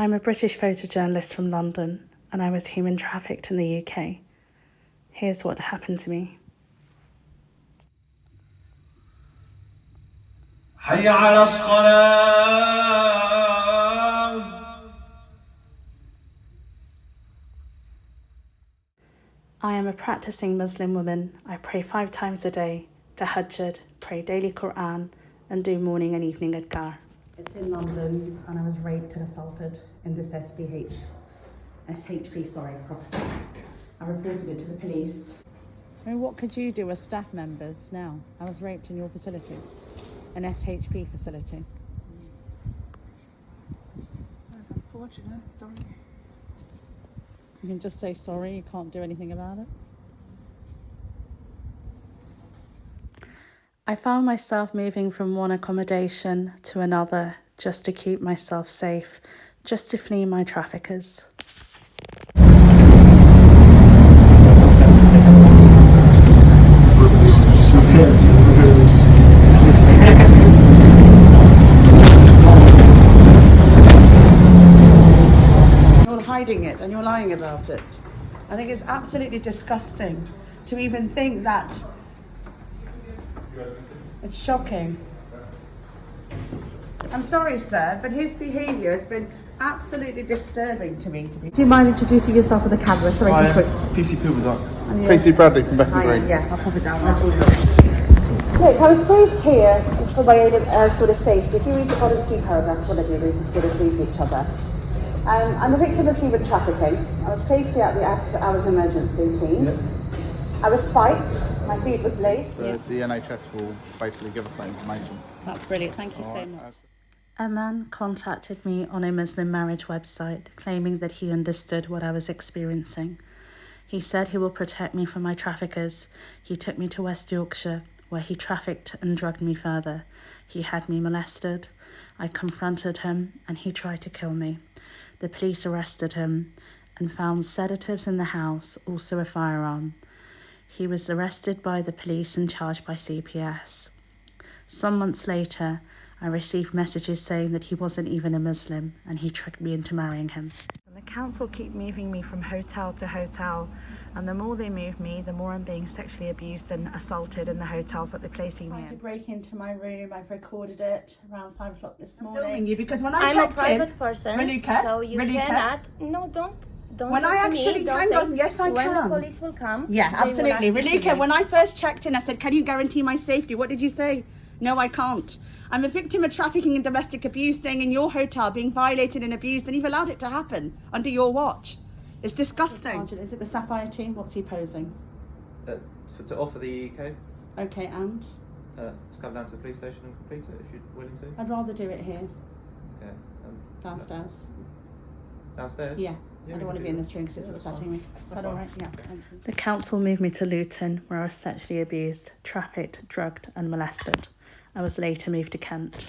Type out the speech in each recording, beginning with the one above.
I'm a British photojournalist from London, and I was human trafficked in the UK. Here's what happened to me. حي على الصلاة. I am a practicing Muslim woman. I pray 5 times a day, tahajjud, pray daily Quran, and do morning and evening adhkar. It's in London, and I was raped and assaulted in this SHP property. I reported it to the police. I mean, what could you do as staff members now? I was raped in your facility, an SHP facility. That's unfortunate, sorry. You can just say sorry, you can't do anything about it. I found myself moving from one accommodation to another just to keep myself safe, just to flee my traffickers. You're hiding it and you're lying about it. I think it's absolutely disgusting to even think that. It's shocking. I'm sorry, sir, but his behaviour has been absolutely disturbing to me. Do you mind introducing yourself with the camera? Sorry, just quick. PC Pilberdock. PC Bradley from Beckham Green. Yeah, I'll pop it down. Look, I was placed here for my own sort of safety. If you read the bottom 2 paragraphs, whatever, we can sort of read each other. I'm a victim of human trafficking. I was placed here at the after-hours emergency team. Yep. I was spiked, my feet was laced. The NHS will basically give us that information. That's brilliant, thank you so much. A man contacted me on a Muslim marriage website, claiming that he understood what I was experiencing. He said he will protect me from my traffickers. He took me to West Yorkshire, where he trafficked and drugged me further. He had me molested. I confronted him, and he tried to kill me. The police arrested him and found sedatives in the house, also a firearm. He was arrested by the police and charged by CPS. Some months later, I received messages saying that he wasn't even a Muslim and he tricked me into marrying him. And the council keep moving me from hotel to hotel, and the more they move me, the more I'm being sexually abused and assaulted in the hotels that they're placing me in. I tried to break into my room. I've recorded it around 5 o'clock this morning. I'm filming you because when I checked in... I'm a private person, so you cannot... No, don't when I actually, hang on, yes I when can. When the police will come, yeah, absolutely. Relika, when I first checked in, I said, can you guarantee my safety? What did you say? No, I can't. I'm a victim of trafficking and domestic abuse, staying in your hotel, being violated and abused, and you've allowed it to happen under your watch. It's disgusting. Is it the Sapphire team? What's he posing? To offer the UK. Okay, and? To come down to the police station and complete it if you're willing to. I'd rather do it here. Okay. Downstairs. Downstairs? Yeah. I don't want to be in this room because it's upsetting me. Is that all right? Yeah. The council moved me to Luton, where I was sexually abused, trafficked, drugged and molested. I was later moved to Kent.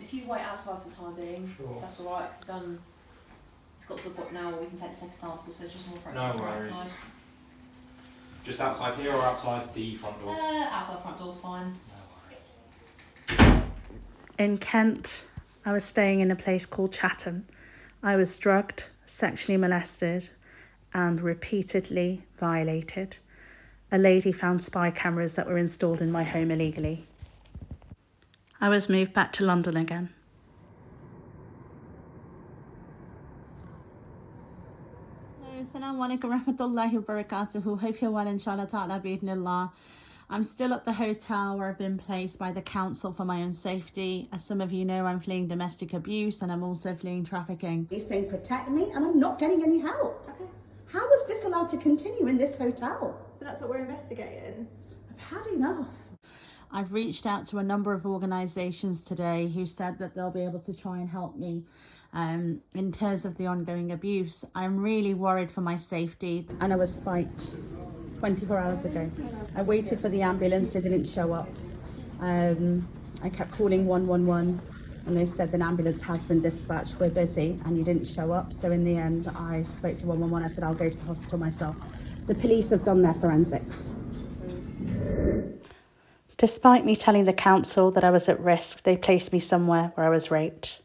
If you wait outside for the time being, Sure. if that's all right, because it's got to the point now where we can take the second sample, so just more No appropriate worries. outside. Just outside here or outside the front door? Outside front door's fine. No worries. In Kent, I was staying in a place called Chatham. I was drugged, sexually molested, and repeatedly violated. A lady found spy cameras that were installed in my home illegally. I was moved back to London again. Assalamu alaikum rahmatullahi wa barakatuhu. Hope you're well, inshallah ta'ala, bi'idhnillah. I'm still at the hotel where I've been placed by the council for my own safety. As some of you know, I'm fleeing domestic abuse and I'm also fleeing trafficking. These things protect me and I'm not getting any help. Okay. How is this allowed to continue in this hotel? But that's what we're investigating. I've had enough. I've reached out to a number of organisations today who said that they'll be able to try and help me in terms of the ongoing abuse. I'm really worried for my safety. And I was spiked 24 hours ago. I waited for the ambulance, they didn't show up. I kept calling 111 and they said an ambulance has been dispatched, we're busy, and you didn't show up. So in the end, I spoke to 111, I said I'll go to the hospital myself. The police have done their forensics. Despite me telling the council that I was at risk, they placed me somewhere where I was raped.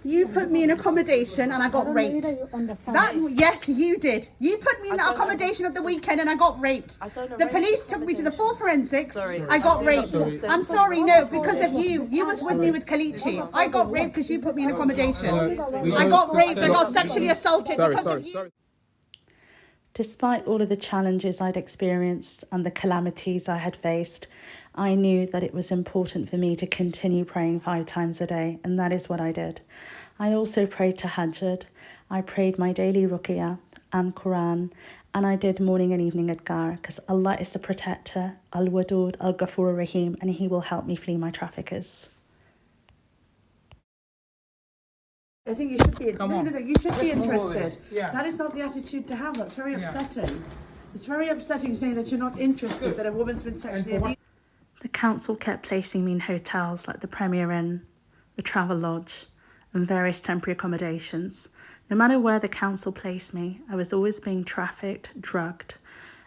You put me in accommodation and I got raped. Yes, you did. You put me in that accommodation at the weekend and I got raped. The police took me to the full forensics. I got raped. I'm sorry, no, because of you. You was with me with Kalichi. I got raped because you put me in accommodation. I got raped. I got sexually assaulted because of you. Despite all of the challenges I'd experienced and the calamities I had faced, I knew that it was important for me to continue praying 5 times a day, and that is what I did. I also prayed Tahajjud. I prayed my daily Ruqyah and Quran, and I did morning and evening Adkar, because Allah is the protector, Al-Wadud, Al-Ghafur Rahim, and He will help me flee my traffickers. I think you should be. You should be interested. That is not the attitude to have. That's very upsetting. It's very upsetting saying that you're not interested, that a woman's been sexually abused. The council kept placing me in hotels like the Premier Inn, the Travel Lodge, and various temporary accommodations. No matter where the council placed me, I was always being trafficked, drugged,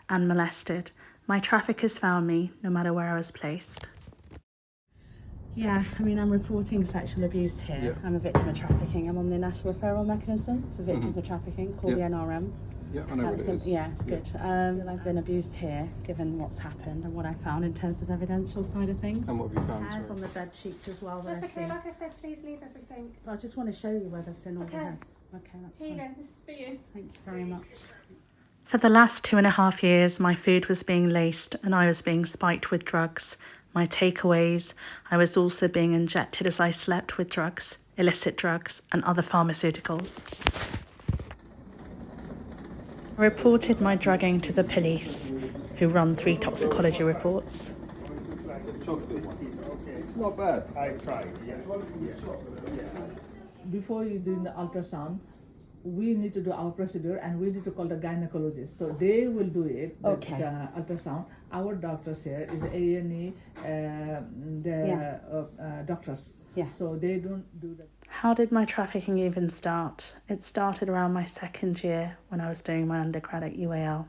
and molested. My traffickers found me no matter where I was placed. Yeah, I mean, I'm reporting sexual abuse here. Yeah. I'm a victim of trafficking. I'm on the National Referral Mechanism for Victims of Trafficking, called the NRM. Yeah, I know what it is. Yeah, it's good. I've been abused here, given what's happened and what I found in terms of evidential side of things. And what have you found? Hairs on the bed sheets as well. That's okay, like I said, please leave everything. But I just want to show you where they've seen all the hairs. Okay, that's Here you fine. go, this is for you. Thank you very much. For the last 2.5 years, my food was being laced and I was being spiked with drugs. My takeaways, I was also being injected as I slept with drugs, illicit drugs, and other pharmaceuticals. I reported my drugging to the police, who run 3 toxicology reports. It's not bad. I tried, yeah. Before you do the ultrasound, we need to do our procedure and we need to call the gynecologist. So they will do it, the ultrasound. Our doctors here is A&E, doctors. Yeah. So they don't do that. How did my trafficking even start? It started around my 2nd year when I was doing my undergrad at UAL.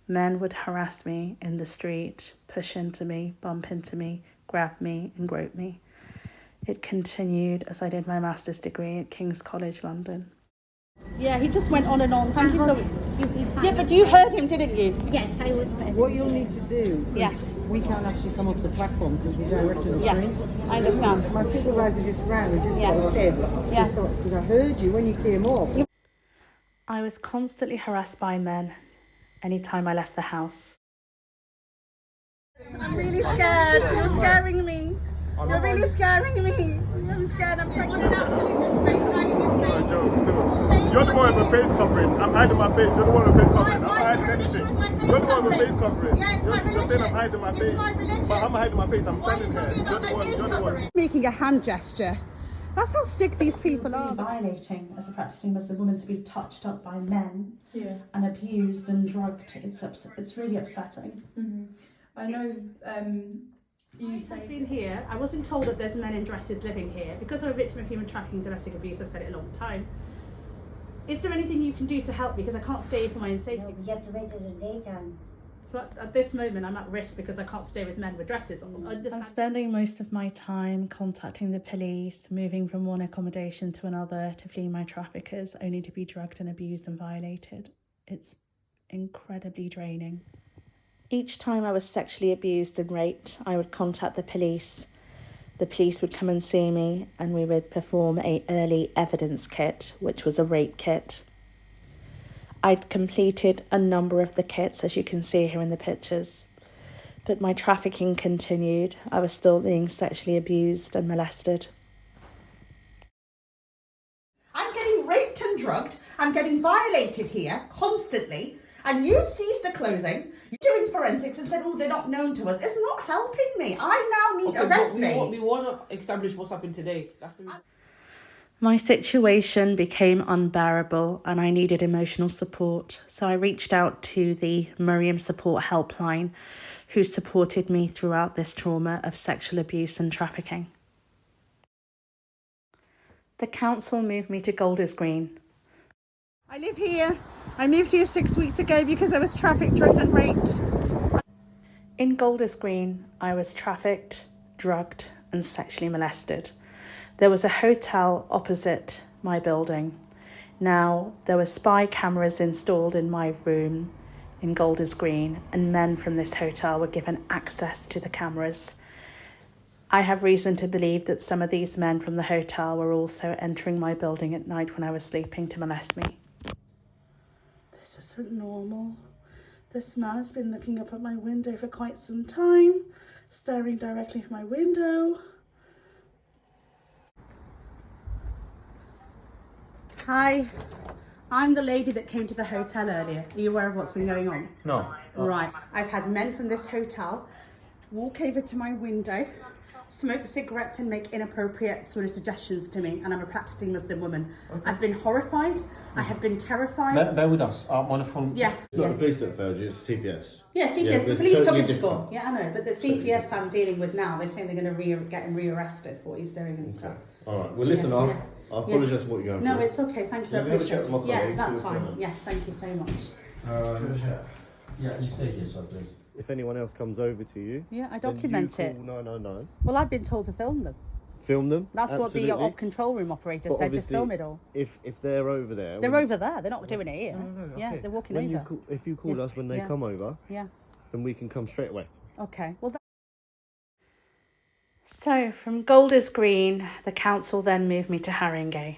Men would harass me in the street, push into me, bump into me, grab me and grope me. It continued as I did my master's degree at King's College, London. Yeah, he just went on and on. Thank you so much. Yeah, but you heard him, didn't you? Yes, I was present. What you'll need to do, because we can't actually come up to the platform because we're directed on train. Yes, I understand. My supervisor just rang and just sort of said, because I heard you when you came up. I was constantly harassed by men anytime I left the house. I'm really scared. You're scaring me. You're really scaring me. I'm scared. I'm pregnant. What an absolute disgrace. Hiding your face. You're the one with a face covering. I'm hiding my face. You're the one with a face covering. I'm not hiding anything. You're the one with a face covering. Yeah, it's my religion. You're saying I'm hiding my face. It's my religion. But I'm hiding my face. I'm standing here. You're the one. Making a hand gesture. That's how sick these people are. It's really violating as a practicing Muslim woman to be touched up by men and abused and drugged. It's really upsetting. Mm-hmm. I know you say... I've been here. I wasn't told that there's men in dresses living here. Because I'm a victim of human trafficking, domestic abuse, I've said it a long time. Is there anything you can do to help me? Because I can't stay for my own safety. No, you have to wait till the daytime. So at this moment, I'm at risk because I can't stay with men with dresses on. I'm spending most of my time contacting the police, moving from one accommodation to another to flee my traffickers, only to be drugged and abused and violated. It's incredibly draining. Each time I was sexually abused and raped, I would contact the police. The police would come and see me and we would perform an early evidence kit, which was a rape kit. I'd completed a number of the kits, as you can see here in the pictures, but my trafficking continued. I was still being sexually abused and molested. I'm getting raped and drugged. I'm getting violated here constantly. And you seized the clothing. You're doing forensics and said, oh, they're not known to us. It's not helping me. I now need arrest me. We want to establish what's happened today. That's the reason. My situation became unbearable and I needed emotional support. So I reached out to the Miriam Support Helpline, who supported me throughout this trauma of sexual abuse and trafficking. The council moved me to Golders Green. I live here. I moved here 6 weeks ago because I was trafficked, drugged and raped. In Golders Green, I was trafficked, drugged and sexually molested. There was a hotel opposite my building. Now, there were spy cameras installed in my room in Golders Green, and men from this hotel were given access to the cameras. I have reason to believe that some of these men from the hotel were also entering my building at night when I was sleeping to molest me. This isn't normal. This man has been looking up at my window for quite some time, staring directly at my window. Hi, I'm the lady that came to the hotel earlier. Are you aware of what's been going on? No. Right, I've had men from this hotel walk over to my window, smoke cigarettes and make inappropriate sort of suggestions to me, and I'm a practicing Muslim woman. Okay. I've been horrified, I have been terrified. Bear with us, on the phone. Yeah. It's not the police that failed you, it's CPS. Yeah, CPS, Yeah, the police totally took it to different. court. Yeah, I know, but the CPS I'm dealing with now, they're saying they're going to get him rearrested for what he's doing and stuff. Alright, well listen, yeah, I apologise for what you're going No, through. it's okay, thank you, I Let me have a appreciate chat with my it. Yeah, colleagues, that's see what's going fine. on. Yes, thank you so much. Yeah, you say yes, please. If anyone else comes over to you, Yeah, I then document you it. call 999. Well, I've been told to film them. Film them. That's absolutely. what the control room operator But said, just obviously, film it all. If they're over there, They're over there, they're not doing it here. No, Yeah, okay. they're walking when over. You call, if you call Yeah, us when they yeah. come over, Yeah, then we can come straight away. okay. Well, So from Golders Green, the council then moved me to Haringey.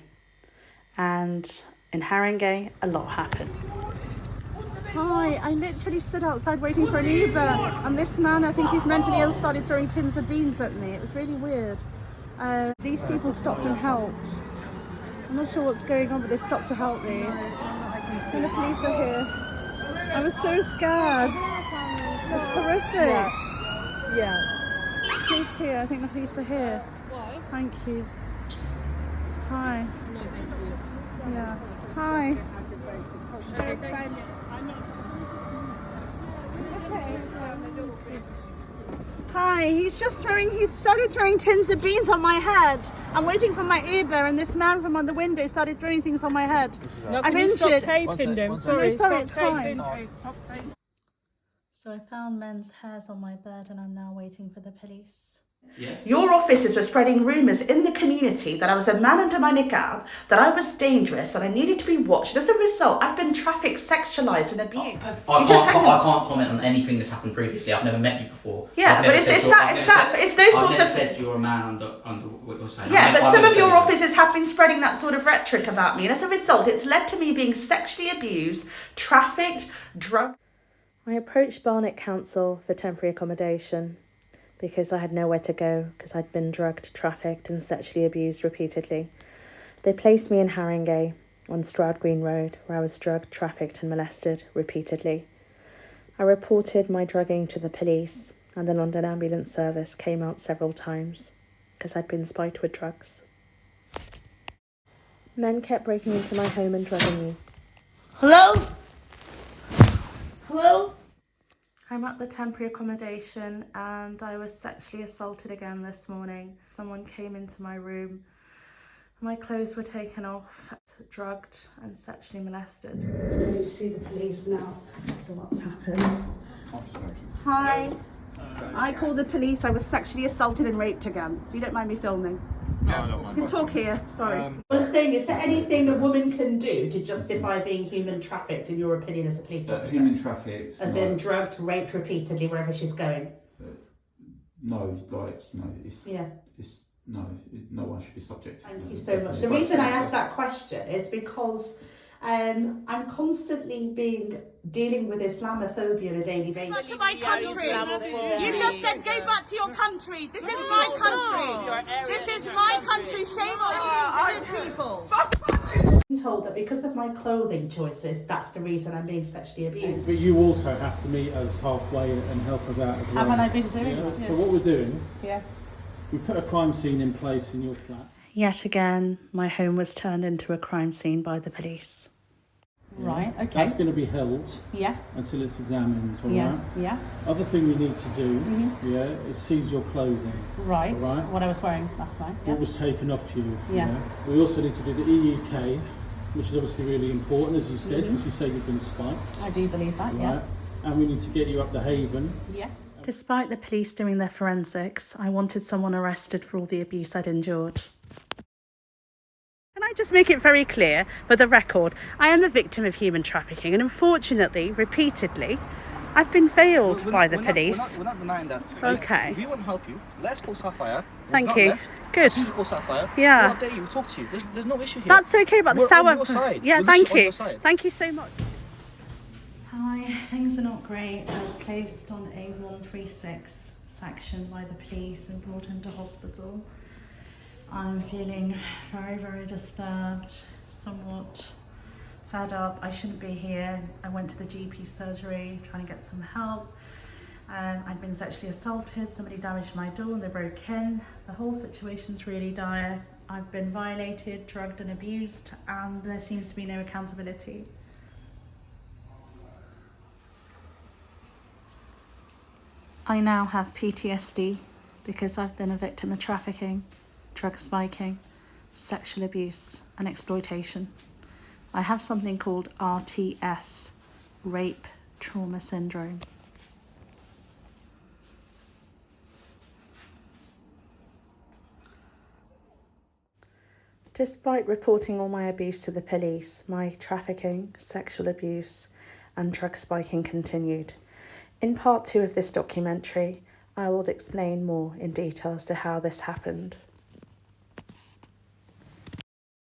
And in Haringey, a lot happened. Hi, I literally stood outside waiting for an Uber, and this man, I think he's mentally ill, started throwing tins of beans at me. It was really weird. These people stopped and helped. I'm not sure what's going on, but they stopped to help me. And the police are here. I was so scared. It's horrific. Yeah. Police here. I think the police are here. Why? Thank you. Hi. No, thank you. Yeah. Hi. Hi, he started throwing tins of beans on my head. I'm waiting for my Uber, and this man from on the window started throwing things on my head. No, I'm injured. stop taping them. Sorry, sorry, it's stop fine. taping. So I found men's hairs on my bed and I'm now waiting for the police. Yeah. Your officers were spreading rumours in the community that I was a man under my niqab, that I was dangerous and I needed to be watched. As a result, I've been trafficked, sexualised and abused. I can't comment on anything that's happened previously. I've never met you before. Yeah, but it's those sorts of... I've never said you're a man under what you're saying. Yeah, but some of your officers have been spreading that sort of rhetoric about me, and as a result, it's led to me being sexually abused, trafficked, drugged. I approached Barnet Council for temporary accommodation because I had nowhere to go because I'd been drugged, trafficked and sexually abused repeatedly. They placed me in Haringey on Stroud Green Road, where I was drugged, trafficked and molested repeatedly. I reported my drugging to the police, and the London Ambulance Service came out several times because I'd been spiked with drugs. Men kept breaking into my home and drugging me. Hello? Hello? I'm at the temporary accommodation and I was sexually assaulted again this morning. Someone came into my room. My clothes were taken off, drugged and sexually molested. I'm going to see the police now for what's happened. Hi. I called the police. I was sexually assaulted and raped again. If you don't mind me filming. No, I don't mind. You can talk here. Sorry. What I'm saying, is there anything a woman can do to justify being human trafficked, in your opinion, as a police officer? Human trafficked. As in drugged, raped repeatedly wherever she's going? No, like, you know, it's... Yeah. It's... No, no one should be subject to it. Thank you so much. The reason I asked that question is because I'm constantly dealing with Islamophobia on a daily basis. Back to my country. You just said go back to your country. This is my country. This is my country. Shame on you, people. I'm told that because of my clothing choices, that's the reason I'm being sexually abused. But you also have to meet us halfway and help us out as well. Haven't I been doing that? Yeah. So what we're doing, Yeah. we put a crime scene in place in your flat. Yet again, my home was turned into a crime scene by the police. Right, okay. That's going to be held until it's examined, all right? Yeah. Other thing we need to do, is seize your clothing. Right. All right? What I was wearing last night. What was taken off you. Yeah. We also need to do the EUK, which is obviously really important, as you said, because you say you've been spiked. I do believe that, Right? And we need to get you up to Haven. Yeah. Despite the police doing their forensics, I wanted someone arrested for all the abuse I'd endured. Can I just make it very clear, for the record, I am a victim of human trafficking, and unfortunately, repeatedly, I've been failed by the police. We're not denying that. Okay. We won't help you. Let's call Sapphire. Thank you. Good. As soon as you call Sapphire, yeah. we'll update you, we'll talk to you. There's no issue here. That's okay, but the We're sour... on your side. Yeah, We're thank literally on you. your side. Thank you so much. Hi, things are not great. I was placed on a 136 section by the police and brought into hospital. I'm feeling very, very disturbed, somewhat fed up. I shouldn't be here. I went to the GP surgery trying to get some help. I'd been sexually assaulted, somebody damaged my door and they broke in. The whole situation's really dire. I've been violated, drugged and abused, and there seems to be no accountability. I now have PTSD because I've been a victim of trafficking, drug spiking, sexual abuse and exploitation. I have something called RTS, Rape Trauma Syndrome. Despite reporting all my abuse to the police, my trafficking, sexual abuse and drug spiking continued. In part 2 of this documentary, I will explain more in detail as to how this happened.